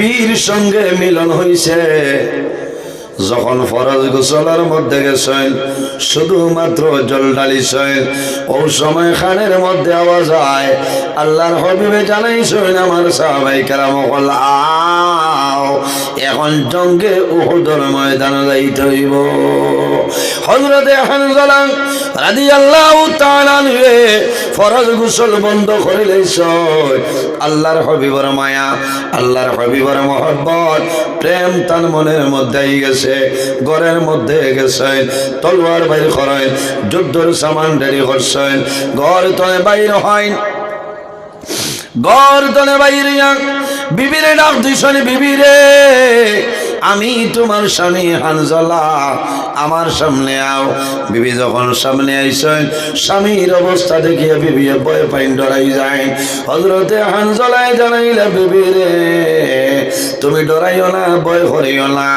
বিবির সঙ্গে মিলন হইছে যখন ফরজ গোসলের মধ্যে গেছেন শুধুমাত্র জল ঢালিছেন ওই সময় খানের মধ্যে আওয়াজ হয় আল্লাহর হাবিবে জানাইছেন আমার সাহাবায়ে কেরাম হল এখন জঙ্গে উহুদের ময়দানে যাইতে হইব। হযরতে হানজালা রাদিয়াল্লাহু তাআলা ফরজ গোসল বন্ধ করে লইছেন আল্লাহর হাবিবের মায়া আল্লাহর হাবিবের মহব্বত প্রেম তার মনের মধ্যে গেছে ঘরের মধ্যে গেছেন তলোয়ার বাইর করেন যুদ্ধের সামান রেডি করছেন ঘর তলে বাইর হয় ঘর তলে বাইরে বিবিরে ডাক দিছেন বিবিরে আমি তোমার স্বামী হানজালা আমার সামনে আও। বিবি যখন সামনে আইছেন স্বামীর অবস্থা দেখিয়ে বিবি ভয় পাইন ডরাই যায়। হযরতে হানজালায় জানাইলা বিবি রে তুমি ডরাইও না ভয় করিও না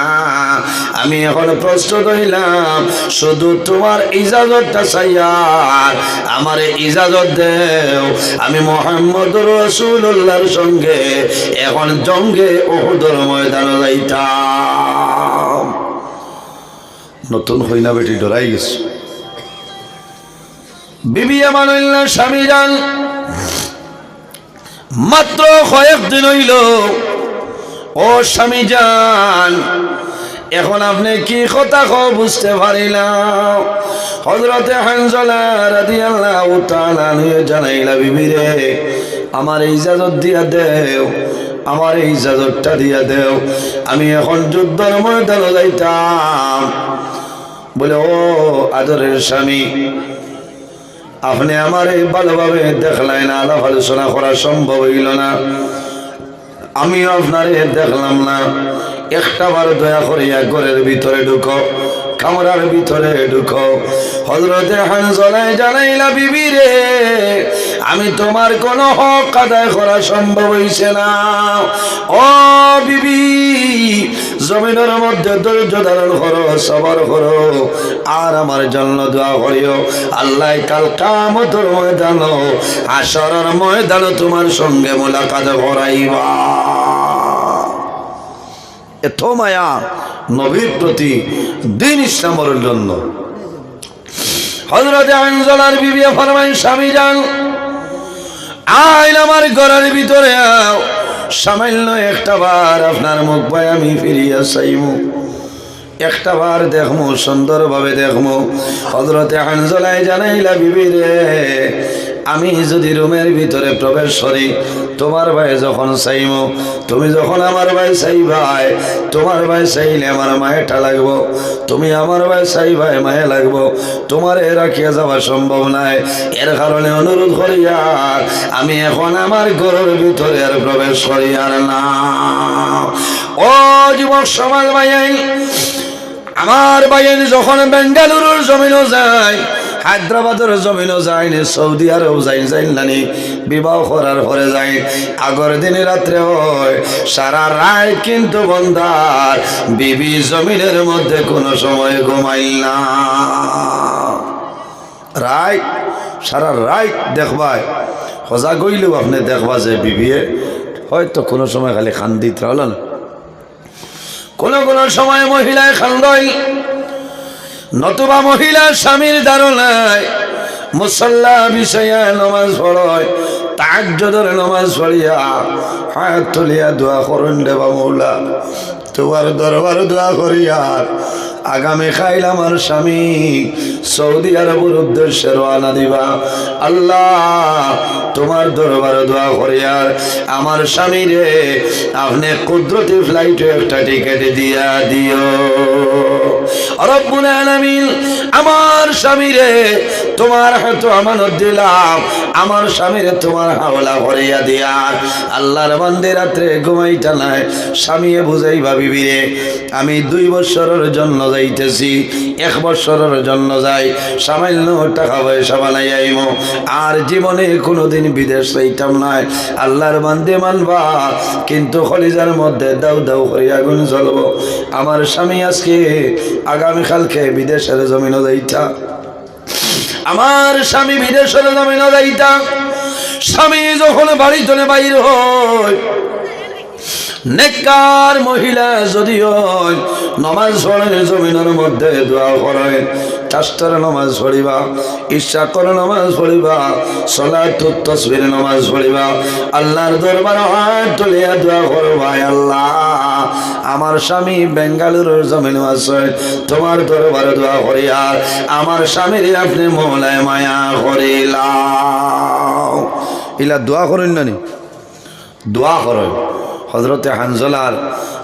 আমি এখন প্রস্তুত হইলাম শুধু তোমার ইজাজতটা চাইয়া আমার ইজাজত দেও আমি মুহাম্মদুর রাসূলুল্লাহর সঙ্গে এখন জঙ্গে উহুদের ময়দানে যাইতাম। নতুন হই না বেটি ডরাই গেছে বিবি আমানুল্লাহ স্বামী যান মাত্র কয়েকদিন হইল ও স্বামী যান এখন আপনি কি কথা বুঝতে পারিলাম। হযরতে হানজালা রাদিয়াল্লাহু তাআলা জানাইলা বিবি রে আমার ইজাজত দিয়া দেও আমার ইজাজতটা দিয়া দেও আমি এখন যুদ্ধের ময়দানে যাইতাম। বলে ও আদরের স্বামী আপনি আমার এই ভালোভাবে দেখলেন না আলাপ আলোচনা করা সম্ভব হইল না আমি আপনারে দেখলাম না একটা বার দয়া করিয়া ঘরের ভিতরে ঢুকো কামরার ভিতরে ঢুকো। হযরতে হানজালা জানাইলা বিবি রে আমি তোমার কোনো হক আদায় করা সম্ভব হইছে না ও বিবি জমিনের মধ্যে ধৈর্য ধারণ করো সবর করো আর আমার জন্য দোয়া করিও আল্লাহ কাল কিয়ামতের ময়দানে হাশরের ময়দানে তোমার সঙ্গে মোলাকাত করাইবা। এত মায়া নবীর প্রতি দিন ইসলামের জন্য। হযরতে হানজালার বিবি ফরমায় স্বামী যান আইন আমার ঘরের ভিতরে সামান্য একটা বার আপনার মুখ ভাই আমি ফিরিয়া চাইমু একটা বার দেখমু সুন্দরভাবে দেখমু। হযরতে হানজালায় জানাইলা বিবি রে আমি যদি রুমের ভিতরে প্রবেশ করি তোমার ভাই যখন চাইমু তুমি যখন আমার ভাই চাইবাই তোমার ভাই চাইলে আমার মায়েটা লাগবো তুমি আমার ভাই চাইবাই মায়ে লাগবো তোমার রাখিয়া যাওয়া সম্ভব নাই এর কারণে অনুরোধ করিয়া আমি এখন আমার ঘরের ভিতরে আর প্রবেশ করি আর না। ও যুবক সমাজ ভাই আমার ভাইয়ের যখন বেঙ্গালুরুর জমিনও যায় হায়দ্রাবাদের জমিনও যায় সৌদি আরব যাই নানি বিবাহ করার পরে যায় আগের দিনে রাত্রে হয় সারা রাত কিন্তু বন্দার বিবি জমিনের মধ্যে কোনো সময় ঘুমাই না রাত সারা রাত দেখবাই সজা গইলেও আপনি দেখবা যে বিবিয়ে হয়তো কোনো সময় খালি খান্দিত হল না কোন কোন সময় মহিলায় খান্দাই নতুবা মহিলা স্বামীর ধারণায় মুসল্লা বিষয়া নামাজ পড়ায় তাহাজ্জুদের নামাজ পড়িয়া হাত তুলিয়া দোয়া করেন দেবা মৌলা তোমার দরবার দোয়া করিয়া আগামী খাইল আমার স্বামী সৌদি আরবের উদ্দেশ্যে রওনা দিবা আল্লাহ তোমার দরবারে দোয়া করিয়া আমার স্বামী রে আপনি কুদরতি ফ্লাইটে একটা টিকেট দিয়া দিও রব্বুল আলামিন আমার স্বামী রে তোমার হাতে আমানত দিলাম আমার স্বামী রে তোমার হাওলা করিয়া দিয়া আল্লাহর বান্দে রাতে ঘুমাইতা নাই স্বামী বুঝাইবা বিবি রে আমি 2 বছরের জন্য যাইতেছি 1 বছরের জন্য যাই সামান্য টাকা পয়সা বানাই আইমো আর জীবনে কোনোদিন বিদেশ যাইতাম না আল্লাহর বান্দে মানবা কিন্তু কলিজার মধ্যে দাউ দাউ করে আগুন জ্বলবো আমার স্বামী আজকে আগামী কালকে বিদেশের জমিনে যাইতা আমার স্বামী বিদেশের জমিনে যাইতা স্বামী যখন বাড়ি চলে বাইর হয় নেককার মহিলা যদিও নমাজ পড়েন জমিনের মধ্যে দোয়া করেন চারটার নমাজ পড়িবা ইশা করে নমাজ পড়িবা সালাতুত তাসবিহ নমাজ পড়িবা আল্লাহর দরবারে হাত তুলিয়া দোয়া করবা আল্লাহ আমার স্বামী বেঙ্গালুরুর জমিনে আছে তোমার দরবারে দোয়া করি আর আমার স্বামীর আপনি মওলায় মায়া করিলাও ইলা দোয়া করেন না নি দোয়া করেন হযরতে হানজালার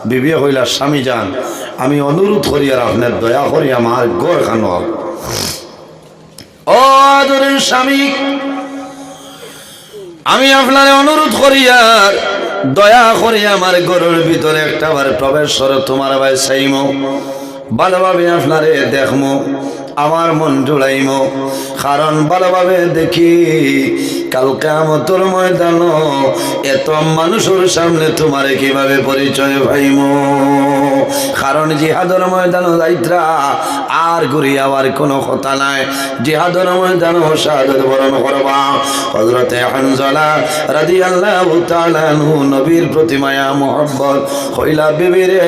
বিবি হইলা স্বামী যান আমি অনুরোধ করি আর আপনার দয়া করি আমার ঘর খানো ও আদরের স্বামী আমি আপনার অনুরোধ করি আর দয়া করি আমার ঘরের ভিতরে একটা বার প্রবেশ করে তোমার ভাই চাইমো ভালোভাবে আপনারে দেখমো আমার মন জুড়াইমো কারণ ভালোভাবে দেখি কাল কিয়ামতের ময়দানে এত মানুষের সামনে তোমারে কিভাবে পরিচয় পাইমো কারণ জিহাদের ময়দানে যাইত্রা আর ঘুরি আবার কোনো কথা নাই জিহাদের ময়দানে শাহাদাত বরণ করবা হযরতে হানজালা রাদিয়াল্লাহু তাআলা আনহু নবীর প্রতি মায়া মোহব্বত হইলা বিবি রে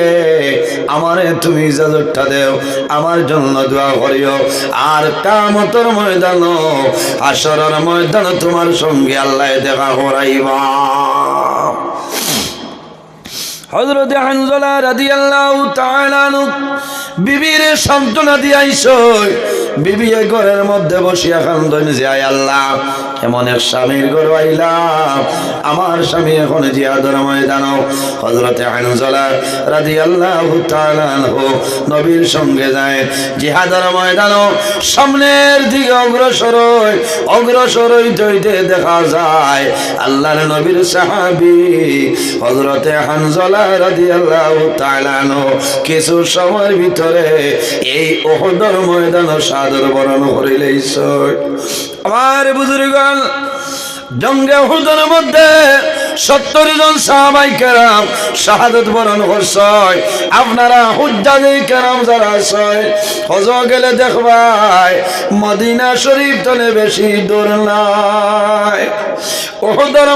আমারে তুমি ইজাজতটা দেও আমার জন্য দোয়া করিও আর কিয়ামতের ময়দানে হাশরের ময়দানে তোমার সঙ্গে আল্লাহ দেখা করাইবা হযরত হানজালা রাদিয়াল্লাহু তাআলা আনহু বিবির সান্ত্বনা দিয়াইছো বিবি ঘরের মধ্যে বসিয়া কান্দন যে আয় আল্লাহ এমন এক স্বামীর ঘর আইলাম আমার স্বামী এখন জিহাদের ময়দানে হযরত হানজালা রাদিয়াল্লাহু তাআলা আনহু নবীর সঙ্গে যায় জিহাদের ময়দানে সামনের দিকে অগ্রসর হইতে দেখা যায় আল্লাহর নবীর সাহাবী হযরত হানজালা রাদিয়াল্লাহু তাআলা আনহু কিছু সময়ের ভিতরে এই উহুদের ময়দানে শাহাদাত বরণ করিলেইছ আমার বুজুর্গগণ জঙ্গে উহুদের মধ্যে 70 জন সাহাবায়ে কেরাম শাহাদাত বরণ করছে আপনারা হুজ্জাজে কেরাম যারা আছে হজ গেলে দেখবাই মদিনা শরীফ তলে বেশি দূর নাই উহুদের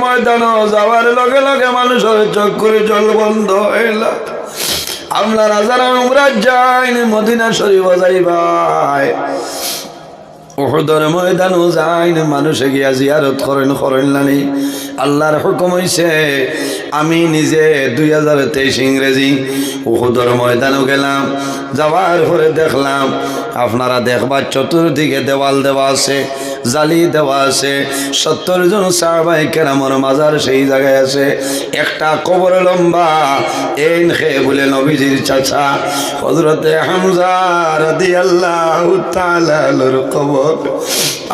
ময়দান যাওয়ার লগে লগে মানুষের চোখ করে জল বন্ধ হইল আপনারা যারা উমরা যাইন মদিনা শরীফ যাইবাই উহুদের ময়দানও যাইন মানুষে গিয়া জিয়ারত করেন নানি আল্লাহর হুকুম হইছে আমি নিজে 2023 ইংরেজি উহুদের ময়দানও গেলাম যাওয়ার পরে দেখলাম আপনারা দেখবা চতুর্দিকে দেওয়াল দেওয়া আছে জালি দেওয়া আছে 70 জন সাহাবায়ে কেরামের মাজার সেই জায়গায় আছে একটা কবর লম্বা এন খে বলে নবীজির চাচা হযরতে হামজা রাদিয়াল্লাহু তাআলা এর কবর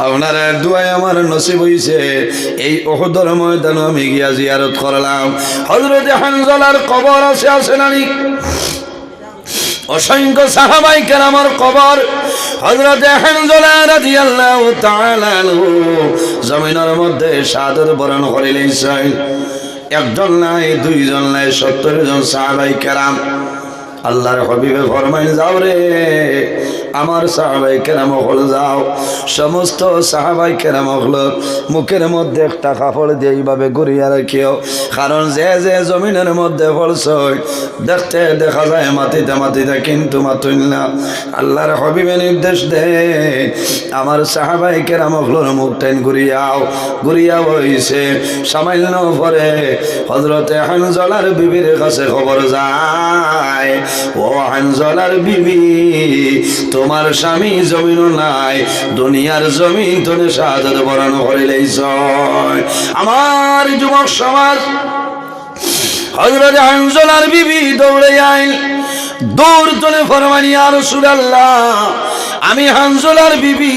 আপনারা দুয়ায় আমার নসিব হইছে এই উহুদের ময়দানে আমি গিয়া জিয়ারত করলাম হযরতে হানজালার কবর আছে নানি অসংখ্য সাহাবায়ে কেরামের কবর হযরত হানজালা রাদিয়াল্লাহু তাআলা আনহু জমিনের মধ্যে শাহাদাত বরণ করিলেন একজন নাই দুইজন নাই 70 জন সাহাবায়ে কেরাম আল্লাহর হাবিবে ফরমাইন যাও রে আমার সাহাবায়ে কেরাম হল যাও সমস্ত সাহাবায়ে কেরাম হল মুখের মধ্যে একটা কাপড় দিয়ে এইভাবে ঘুরিয়ে রাখিও কারণ যে যে জমিনের মধ্যে পড়ছে দেখতে দেখা যায় মাটিতে কিন্তু মাতুল না আল্লাহর হাবিবে নির্দেশ দে আমার সাহাবায়ে কেরাম হল মুখ টাইন ঘুরিয়া হইছে সামান্য পরে হযরতে হানজালার বিবির কাছে খবর যায় ও হানজালার বিবি তোমার স্বামী জমিন নাই দুনিয়ার জমিন তোরে শাহাদাত বরণ করিলেইছ আমার যুবক সমাজ হযরত হানজালার বিবি দৌড়ে আইল দৌড় তোলে ফরমানি ইয়া রাসূলুল্লাহ আমি হানজালার বিবি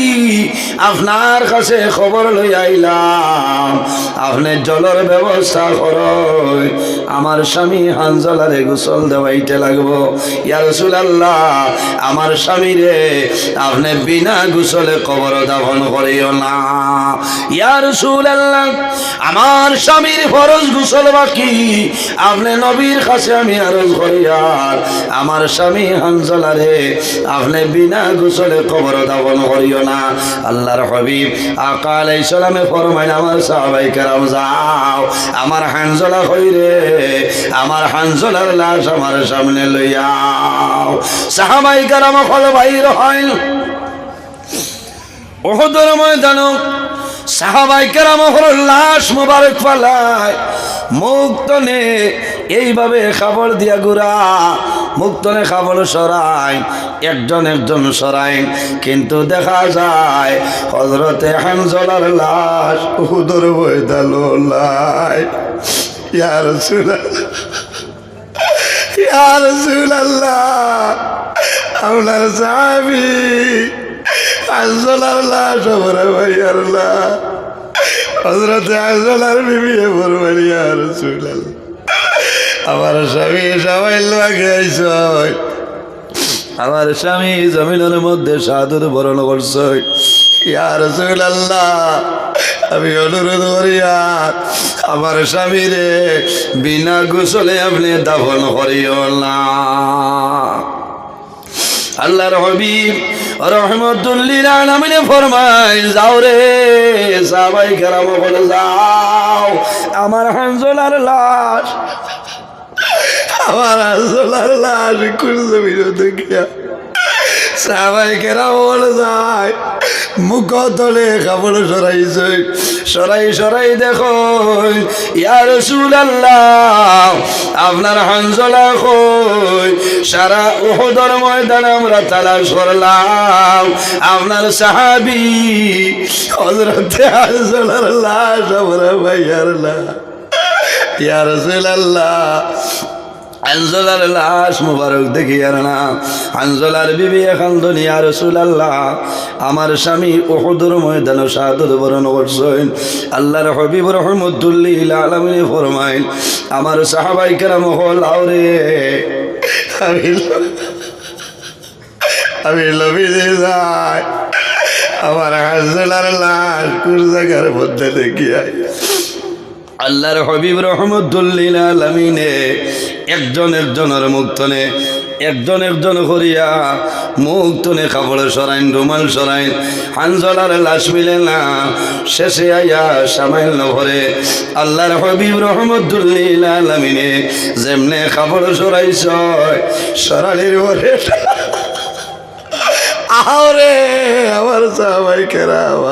আপনার কাছে খবর লই আইলাম আপনি জলের ব্যবস্থা করুন আমার স্বামী হানজালারে গোসল দেওয়াইতে লাগবো। ইয়া রাসূলুল্লাহ, আমার স্বামী রে আপনি বিনা গোসলে কবর দাফন করিও না। ইয়া রাসূলুল্লাহ, আমার স্বামীর ফরজ গোসল বাকি, আপনি নবীর কাছে আমি আরজ করি আর আমার স্বামী হানজালারে আপনি বিনা গোসলে কবর দাফন করিও না। আল্লাহর হাবিব আকা আলাইহিস সালামে ফরমাইলেন, আমার সাহাবায়ে কেরাম যাও, আমার হানজালা কইরে আমার হানজালার লাশ আমার সামনে লইয়াও। সাহাবায়ে কেরাম হল বাইর হইল উহুদের ময়দানে। সাহাবায়ে কেরাম হল লাশ মোবারক ফালায় মুক্তনে এইভাবে খাবার দিয়া গুড়া মুক্তনে খাবার সরাই, একজন একজন সরাই, কিন্তু দেখা যায় হযরতে হানজালার লাশ উহুদের ময়দানে লাই। ইয়া রাসূলুল্লাহ, ইয়া রাসূলুল্লাহ, আপনার সাহাবী হানজালার লাশ আমার ভাইয়ার লাশ। হযরতে হানজালার বিবি বললেন, ইয়া রাসূলুল্লাহ, আমার স্বামী সবাই লাগে আইছে, আমার স্বামী জমিনের মধ্যে শাহাদাত বরণ করছে। ইয়া রাসূলুল্লাহ, আমি অনুরোধ করি আমার স্বামী রে বিনা গোসলে আপনি দাফন করিও না। আল্লাহর হাবিব রাহমাতুল লিল আলামিন ফরমায়, যাও রে সাহাবায়ে কেরাম বলে যাও, আমার হানজালার লাশ, আমার হানজালার লাশ কুরজে বিরোধে গিয়া সাহাবায়ে কেরাম বলে যায়, মুখ তলে কাপড় সরাইছে, সরাই সরাই দেখো, ইয়া রাসূলুল্লাহ, আপনার হানজালা কই? সারা উহুদের ময়দানে আমরা তালাশ করলাম, আপনার সাহাবী হযরতে হানজালার লাশ আমরা ভাইয়ার লাশ। ইয়া রাসূলুল্লাহ, হানজালার লাশ মুবারক দেখিয়ার না। হানজালার বিবি এখন বলেন, ইয়া রাসূলুল্লাহ, আমার স্বামী উহুদের ময়দানে শাহাদাত বরণ করছেন। আল্লাহর হাবিব রাহমাতুল লিল আলামিন ফরমাইল, আমার সাহাবায়ে কেরাম হল আওরে আমি লবি দিয়ে যাই, আমার হানজালার লাশ কোন জায়গার মধ্যে দেখিয়াই। আল্লাহর হাবিব রাহমাতুল লিল আলামিনে একজন একজনের মুক্তনে একজন একজন করিয়া মুক্তনে কাপড় সরাইন, রুমাল সরাইন, হানজালার লাশ মিলে না। শেষে আইয়া সামাইল ভরে আল্লাহর হাবিব রাহমাতুল লিল আলামিনে যেমনে কাপড় সরাইছ সরালির ভরে আরে আমার সাহাবায়ে কেরাম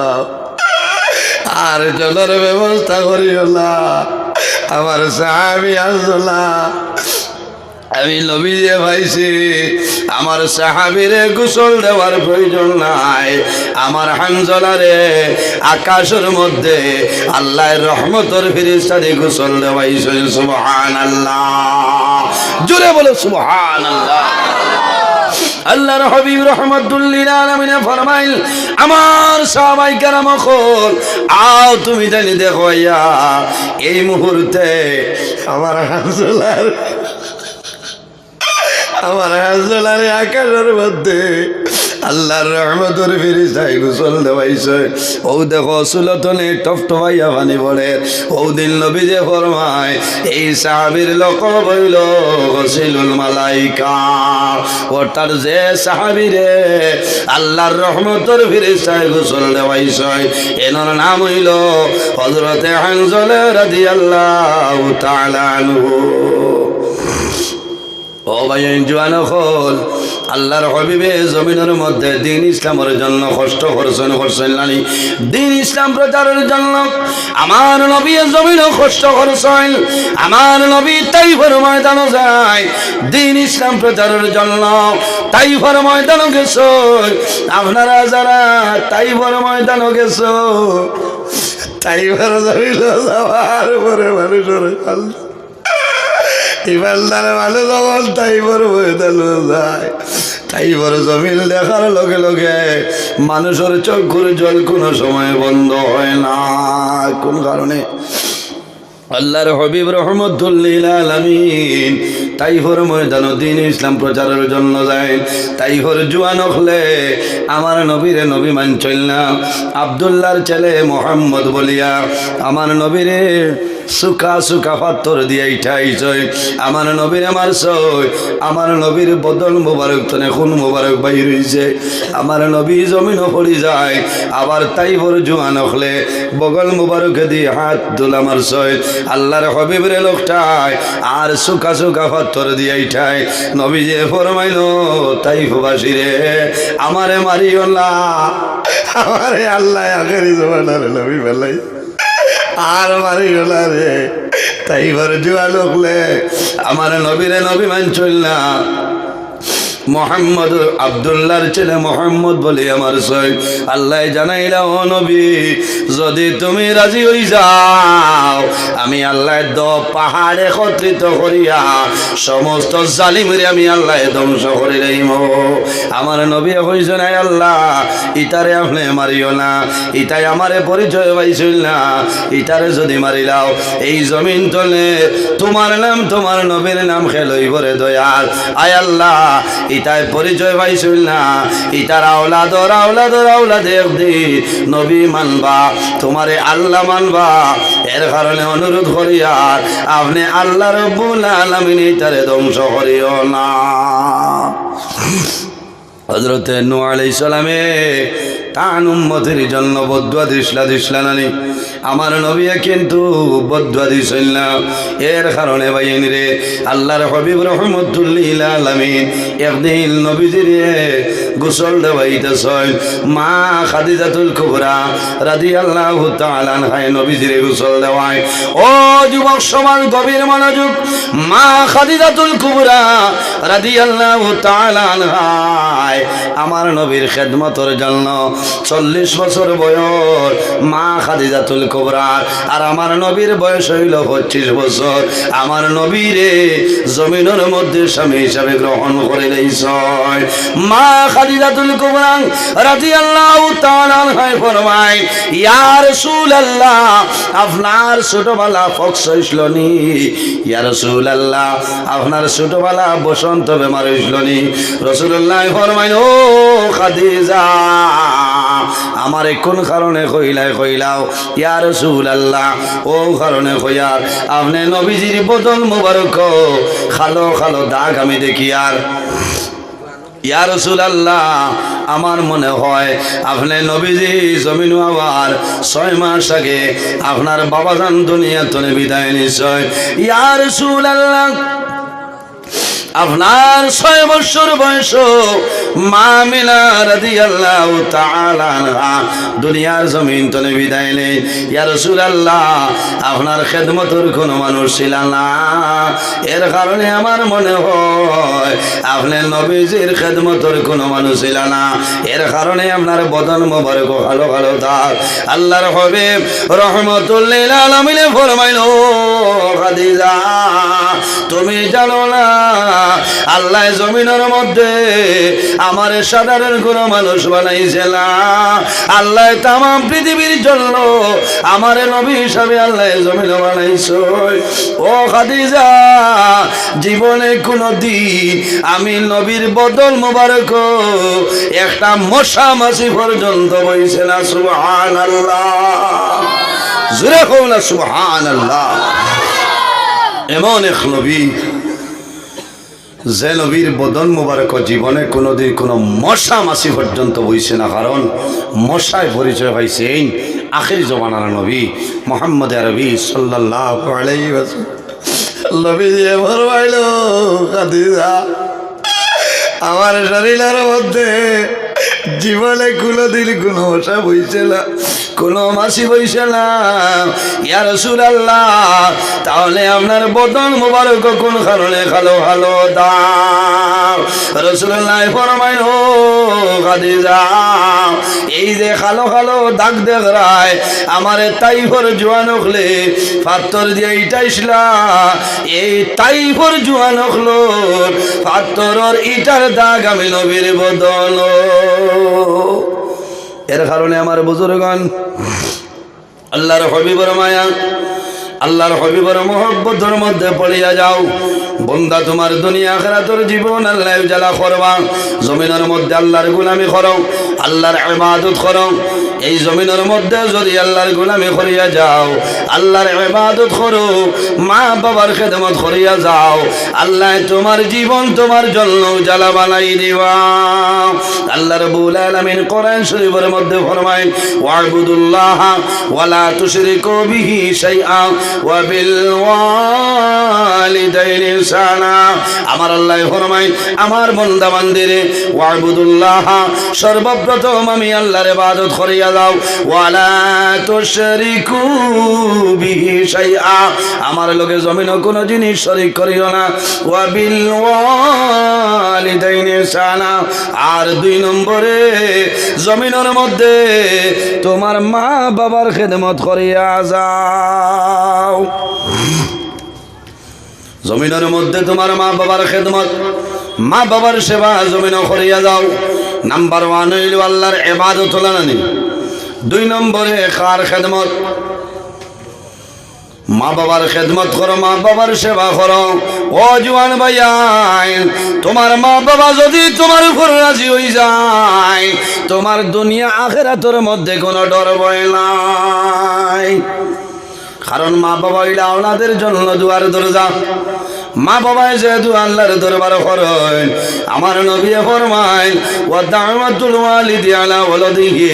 আর জলের ব্যবস্থা করিও না। আমার সাহাবী হানজালা আমি নবী দিয়ে ভাইছি, আমার সাহাবীরে গোসল দেওয়ার প্রয়োজন নাই। আমার হানজালারে আকাশের মধ্যে আল্লাহর রহমতের ফেরেশতা দিয়ে গোসল দেওয়াইছে। সুবহানাল্লাহ, জোরে বলো সুবহানাল্লাহ। আল্লাহর হাবিব রাহমাতুল লিল আলামিন ফরমাইল, আমার সাহাবায়ে কেরাম কল আও তুমি জানি দেখো ইয়া এই মুহূর্তে আমার হানজালার আকাশের মধ্যে আল্লাহর রহমতের ফেরেশতায় গোসল দেওয়াইছে। ও দেখো সুলতনে টপটপাইয়া পানি পড়ে। ও দিন নবী যে ফরমায়, এই সাহাবীর লকব হইল গসিলুল মালাইকা, অর্থাৎ যে সাহাবীরে আল্লাহর রহমতের ফেরেশতায় গোসল দেওয়াইছে এনার নাম হইল হযরতে হানজালা রাদিয়াল্লাহু তাআলা আনহু। ও ভাই জওয়ান হল, আল্লাহর হাবিবে জমিনের মধ্যে দিন ইসলামের জন্য কষ্ট করছেন নানি, দিন ইসলাম প্রচারের জন্য আমার নবী জমিনে কষ্ট করছেন। আমার নবী তাইফের ময়দানে যায় দিন ইসলাম প্রচারের জন্য, তাইফের ময়দানে গেছো। আপনারা যারা তাইফের ময়দানে গেছো, তাইফের জমিনে যাওয়ার পরে মানুষের ইমানদার মানুষ যখন তাইফের ময়দানে যায়, তাইফের জমিন দেখার লগে লগে মানুষের চোখের জল কোনো সময় বন্ধ হয় না। কোন কারণে? আল্লাহর হাবিব রাহমাতুল লিল আলামিন তাইফের ময়দানে দ্বীন ইসলাম প্রচারের জন্য যায়। তাইফের জুয়ান হলে আমার নবীরে নবী মানছিল না। আব্দুল্লাহর ছেলে মোহাম্মদ বলিয়া আমার নবীরে সুকা সুকা পাথর দিয়ে ইঠাইছয়, আমার নবীরে মারছয়। আমার নবীর বদল মোবারক তনে খুন মোবারক বাইর হইছে। আমার নবী জমিনও পড়ি যায়। আবার তাইফের জুয়ান হলে বগল মোবারকে দিয়ে হাত দুলা মারছয়। আল্লাহর হাবিবের লোকটায় আর সুকা সুকা পাথর দিয়ে ইঠায়। নবী যে ফরমাইল তাইফবাসী রে আমারে মারিও না, আমারে আল্লাহ আখেরি জমানার নবী বেলাই আর মারিও না রে। তাইফের জুয়ান হলে আমার নবীরে নবী মানছিল না। মোহাম্মদ আব্দুল্লাহর ছেলে মোহাম্মদ বলে আমার সই আল্লাহ জানাইলা ও নবী যদি তুমি রাজি হই যাও আমি আল্লাহ পাহাড়ে একত্রিত করিয়া সমস্ত জালিমরে আমি আল্লাহ ধ্বংস করে রাইম। আমার নবী হইছে না আল্লাহ ইটারে আপনি মারিও না, ইটাই আমারে পরিচয় পাইছিল না, ইটারে যদি মারিলাও এই জমিন তলে তোমার নাম তোমার নবীর নাম খেলই ভরে দয়াল। আয় আল্লাহ ইতায় পরিচয় পাইছিল না, ইতার আওলাদর আওলাদর আওলাদ একদিন নবী মানবা তোমারে আল্লাহ মানবা। এর কারণে অনুরোধ করিয়া আপনি আল্লাহ রব্বুল আলামিন ইতারে ধ্বংস করিও না। হযরতে নূহ আলাইহিস সালামে তান উম্মতের জন্য বদুয়া দিছিলেন নানি, আমার নবী কিন্তু বদুয়া দিছিল না। এর কারণে ভাইয়েন রে আল্লাহর হাবিব রাহমাতুল লিল আলামিন একদিন নবীজিরে গোসল দেওয়াইতেছেন। মা খাদিজাতুল কুবরা রাদিয়াল্লাহু তাআলা আনহা নবীজিরে গোসল দেওয়ায়। ও যুবক সমাজ গভীর মনোযোগ, মা খাদিজাতুল কুবরা রাদিয়াল্লাহু তাআলা আনহা আমার নবীর খেদমতের জন্য 40 বছর বয়স মা খাদিজাতুল কুবরা, আর আমার নবীর বয়স হইল 25 বছর। আমার নবীরে জমিনের মধ্যে স্বামী হিসাবে গ্রহণ করে লইছেন। মা খাদিজাতুল কুবরা রাদিয়াল্লাহু তাআলা আনহা ফরমায় ইয়া রাসূলুল্লাহ আপনার ছোটবেলা ফক্স হইছিল নি? ইয়া রাসূলুল্লাহ আপনার ছোটবেলা বসন্ত বেমার হইছিল নি? রাসূলুল্লাহ ফরমায় ও খাদিজা আমারে কোন কারণে কইলাও? ইয়া রাসূলুল্লাহ ও কারণে কইয়ার আপনি নবীজির বদন মোবারক খালো খালো দাগ আমি দেখি। আর ইয়া রাসূলুল্লাহ আমার মনে হয় আপনি নবীজি জমিন আবার 6 মাস আগে আপনার বাবাজান দুনিয়া থেকে বিদায় নিছেন। ইয়া রাসূলুল্লাহ আপনার 6 বছর বয়স মা আমিনা রাদিয়াল্লাহু তাআলা আনহা দুনিয়ার জমিন থেকে বিদায় নেই। ইয়া রাসূলুল্লাহ আপনার খেদমতের কোনো মানুষ ছিল না, এর কারণে আমার মনে হয় আপনি নবীজির খেদমতের কোনো মানুষ ছিল না, এর কারণে আপনার বদন মোবারক ভালো ভালো থাক। আল্লাহর হাবিব রাহমাতুল লিল আলামিন ফরমাইল খাদিজা তুমি জানো না আল্লাহ জমিনের মধ্যে আমার সাধারণ কোনো মানুষ বানাইছে না, আল্লাহ তাম পৃথিবীর জন্য আমার নবী হিসাবে আল্লাহ জমিন বানাইছে। ও খাদিজা জীবনে কোনো দিন আমি নবীর বদল মোবারক একটা মশা মাছি পর্যন্ত বইছে না। সুবহানাল্লাহ, জোরে কও না সুবহানাল্লাহ। এমন এক নবী যে নবীর বদন মোবারক জীবনে কোনোদিন কোনো মশা মাছি পর্যন্ত বইছে না, কারণ মশায় পরিচয় পাইছে এই আখির জমানার নবী মুহাম্মদ আরবি সাল্লাল্লাহু আলাইহি ওয়াসাল্লাম। নবী যে ফরমাইল খাদিজা আমার শরীরের মধ্যে জীবনে কোনোদিন কোনো মশা বইছে না, কোনো মাছি বইছে না। ইয়া রাসূলুল্লাহ তাহলে আপনার বদন মোবারক কোন কারণে খালো খালো দাও? রাসূলুল্লাহ ফরমাইল ও খাদিজা এই যে খালো খালো দাগ দেখায় আমারে তাইফর জোয়ান হলে পাথর দিয়ে ইটাইছিলা, এই তাইফর জোয়ান হলো পাথরের ইটার দাগ আমি নবীর বদন। এর কারণে আমার বুজুর্গণ আল্লাহর হাবিবের মায়া আল্লাহর হাবিবের মহব্বতের মধ্যে পড়িয়া যাও। বন্দা তোমার দুনিয়া আখিরাতের জীবন আল্লাহ উজালা করবা। জমিনের মধ্যে আল্লাহর গোলামি করো, আল্লাহর ইবাদত করো। এই জমিনের মধ্যে যদি আল্লাহর গোলামি করিয়া যাও, আল্লাহর ইবাদত করো, মা বাবার খেদমত করিয়া যাও, আল্লাহ তোমার জীবন তোমার জন্য উজালা বানাই দিবা। আল্লাহ রাব্বুল আলামিন কোরআন শরীফের মধ্যে ফরমায়, ওয়া'বুদুল্লাহ ওয়ালা তুশরিকু বিহি শাইআ ওয়া বিল ওয়ালিদাইনি ইহসানা। আমার আল্লাহ ফরমায়, আমার বান্দা বান্দিরে ওয়া'বুদুল্লাহ, সর্বপ্রথম আমি আল্লাহর ইবাদত করিয়া দাও, ওয়ালা তুশরিকু বিহি শাইআ, আমার লগে জমিনে কোনো জিনিস শরীক করিও না, ওয়া বিল ওয়ালিদাইনি ইহসানা, আর 2 নম্বরে জমিনের মধ্যে তোমার মা বাবার খেদমত করিয়া যাও। জমিনের মধ্যে তোমার মা বাবার খেদমত, মা বাবার সেবা জমিন করিয়া যাও। নাম্বার 1 হইল আল্লাহর ইবাদত হলানি। 2 নম্বরে কার খেদমত? মা বাবার খেদমত করো, মা বাবার সেবা করো। ও জওয়ান ভাইয়াই, তোমার মা বাবা যদি তোমার উপর রাজি হয়ে যায়, তোমার দুনিয়া আখিরাতের মধ্যে কোনো ডর ভয় নাই। কারণ মা বাবা হইলে আওলাদের জন্য দুয়ার দরজা। মা বাবাই যেহেতু আল্লাহর দরবার করেন, আমার নবী ফরমায়, ওয়া দাওয়াতুল ওয়ালিদি আলা ওয়ালাদিহি,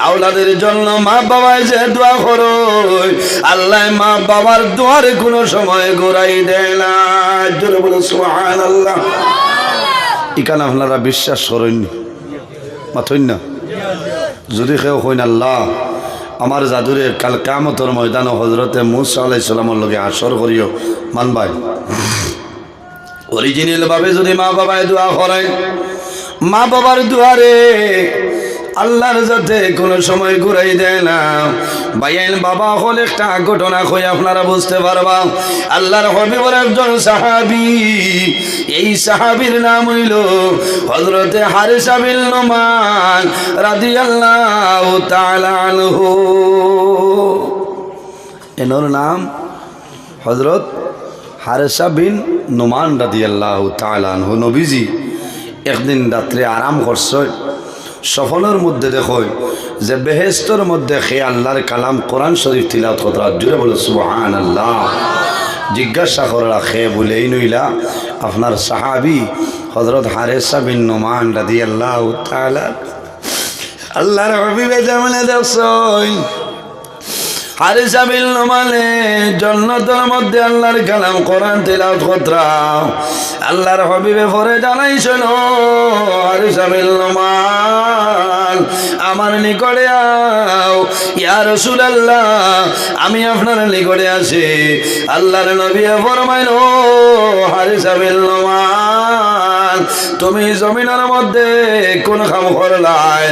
আওলাদের জন্য মা বাবাই যে দোয়া করেন, আল্লাহ মা বাবার দোয়ারে কোনো সময় ঘুরাই দেয় না। জোরে বলো সুবহানাল্লাহ। ইকান আপনারা বিশ্বাস করেন মাথইন না? যদি কেউ কইন আল্লাহ আমার জাদুরে কাল কিয়ামতের ময়দানে হযরতে মূসা আলাইহিস সালামের লগে আসর করিও, মানবাই? অরিজিনাল ভাবে যদি মা বাবায় দোয়া করেন, মা বাবার দুয়ারে আল্লাহর যাতে কোনো সময় ঘুরাই দেয় না। ভাইয়াইন বাবা হল একটা ঘটনা কই আপনারা বুঝতে পারবা। আল্লাহর হাবিবের একজন সাহাবী, এই সাহাবীর নাম হইল হযরতে হারিসা বিন নুমান রাদিয়াল্লাহু তাআলা আনহু। এনার নাম হযরত হারিসা বিন নুমান রাদিয়াল্লাহু তাআলা আনহু। নবীজি একদিন রাত্রে আরাম করছে, সফলের মধ্যে দেখো যে বেহেশতের মধ্যে খে আল্লাহর কালাম কোরআন শরীফ তিলাওয়াত করা। জুড়ে বলো সুবহানাল্লাহ। জিজ্ঞাসা করা খে বলেই নইলা আপনার সাহাবী হযরত হারিসা বিন নুমান রাদিয়াল্লাহু তাআলা। আল্লাহর হাবিবে জামানে দেখছেন হারিসা বিন নুমানে জান্নাতের মধ্যে আল্লাহর কালাম কোরআন তিলাওয়াত করা। আল্লাহর হাবিবে পরে জানাইছেন, হারিসা বিন নুমান আমার নিকটে আও। ইয়া রাসূলুল্লাহ, আমি আপনার নিকটে আছি। আল্লাহর নবী ফরমাইল, হারিসা বিন নুমান তুমি জমিনের মধ্যে কোন কাম করলাই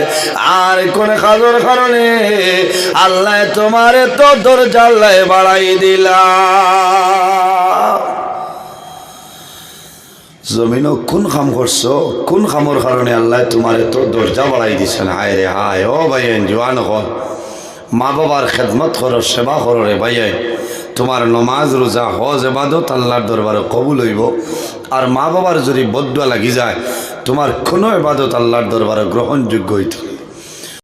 আর কোন কাজের কারণে আল্লাহ তোমার তো দরজা আল্লাহ বাড়াই দিলা। জমিনও কোন কাম করছো, কোন কামর কারণে আল্লাহ তোমার তো দরজা বাড়াই দিছেন? হায় রে হায়। ও ভাইয়েন জওয়ান হল, মা বাবার খেদমত করো, সেবা করো রে ভাইয়েন। তোমার নমাজ রোজা হজ ইবাদত আল্লাহর দরবারে কবুল হইব। আর মা বাবার যদি বদদুয়া লাগি যায়, তোমার কোনো ইবাদত আল্লাহর দরবারে গ্রহণযোগ্য হইত।